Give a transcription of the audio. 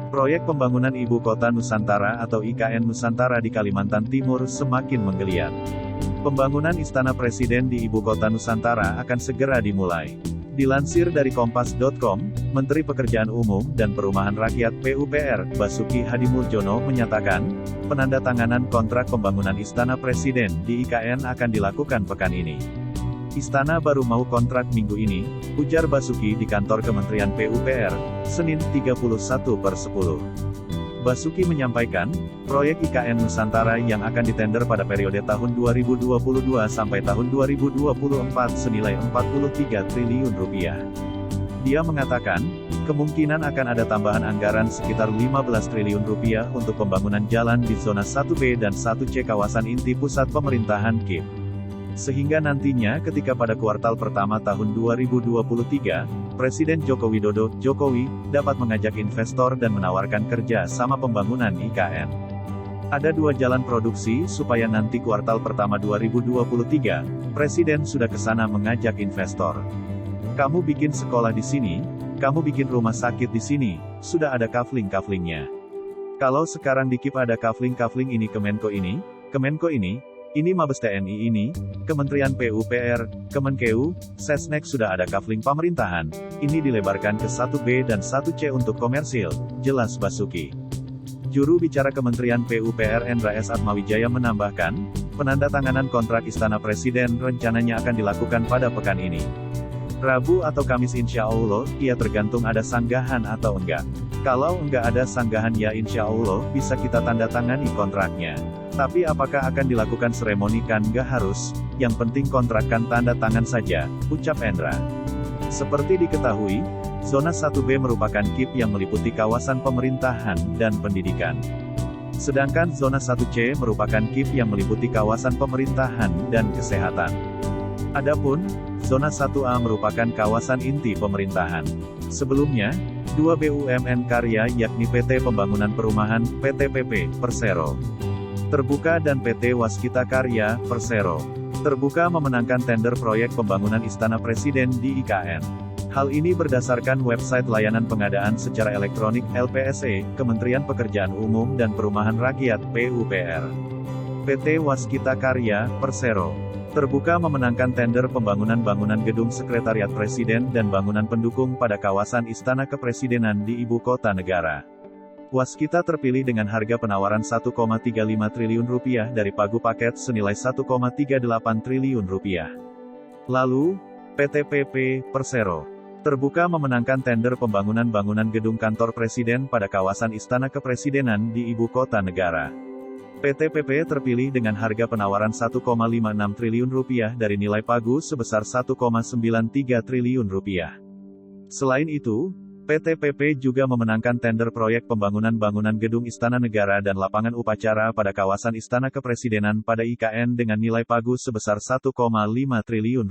Proyek pembangunan Ibu Kota Nusantara atau IKN Nusantara di Kalimantan Timur semakin menggeliat. Pembangunan Istana Presiden di Ibu Kota Nusantara akan segera dimulai. Dilansir dari Kompas.com, Menteri Pekerjaan Umum dan Perumahan Rakyat (PUPR), Basuki Hadimuljono menyatakan, penandatanganan kontrak pembangunan Istana Presiden di IKN akan dilakukan pekan ini. Istana baru mau kontrak minggu ini, ujar Basuki di kantor Kementerian PUPR, Senin 31/10. Basuki menyampaikan, proyek IKN Nusantara yang akan ditender pada periode tahun 2022 sampai tahun 2024 senilai Rp43 triliun. Dia mengatakan, kemungkinan akan ada tambahan anggaran sekitar Rp15 triliun untuk pembangunan jalan di zona 1B dan 1C kawasan inti pusat pemerintahan KIP. Sehingga nantinya ketika pada kuartal pertama tahun 2023, Presiden Joko Widodo, Jokowi, dapat mengajak investor dan menawarkan kerja sama pembangunan IKN. Ada 2 jalan produksi supaya nanti kuartal pertama 2023, Presiden sudah ke sana mengajak investor. Kamu bikin sekolah di sini, kamu bikin rumah sakit di sini, sudah ada kafling-kaflingnya. Kalau sekarang di KIP ada kafling-kafling ini Kemenko ini Mabes TNI ini, Kementerian PUPR, Kemenkeu, Sesnek sudah ada kafling pemerintahan, ini dilebarkan ke 1B dan 1C untuk komersil, jelas Basuki. Juru bicara Kementerian PUPR Endra S. Atmawijaya menambahkan, penandatanganan kontrak Istana Presiden rencananya akan dilakukan pada pekan ini. Rabu atau Kamis insya Allah, ya tergantung ada sanggahan atau enggak. Kalau enggak ada sanggahan ya insya Allah, bisa kita tanda tangani kontraknya. Tapi apakah akan dilakukan seremoni kan nggak harus, yang penting kontrakkan tanda tangan saja, ucap Endra. Seperti diketahui, zona 1B merupakan KIP yang meliputi kawasan pemerintahan dan pendidikan. Sedangkan zona 1C merupakan KIP yang meliputi kawasan pemerintahan dan kesehatan. Adapun, zona 1A merupakan kawasan inti pemerintahan. Sebelumnya, 2 BUMN karya yakni PT Pembangunan Perumahan, PTPP, Persero Terbuka dan PT Waskita Karya, Persero Terbuka memenangkan tender proyek pembangunan Istana Presiden di IKN. Hal ini berdasarkan website layanan pengadaan secara elektronik LPSE, Kementerian Pekerjaan Umum dan Perumahan Rakyat (PUPR). PT Waskita Karya, Persero Terbuka memenangkan tender pembangunan bangunan gedung Sekretariat Presiden dan bangunan pendukung pada kawasan Istana Kepresidenan di Ibu Kota Negara. Waskita terpilih dengan harga penawaran Rp1,35 triliun dari pagu paket senilai Rp1,38 triliun. Lalu, PTPP, Persero Terbuka memenangkan tender pembangunan bangunan gedung kantor Presiden pada kawasan Istana Kepresidenan di Ibu Kota Negara. PTPP terpilih dengan harga penawaran Rp1,56 triliun dari nilai pagu sebesar Rp1,93 triliun. Selain itu, PTPP juga memenangkan tender proyek pembangunan bangunan gedung Istana Negara dan lapangan upacara pada kawasan Istana Kepresidenan pada IKN dengan nilai pagu sebesar Rp1,5 triliun.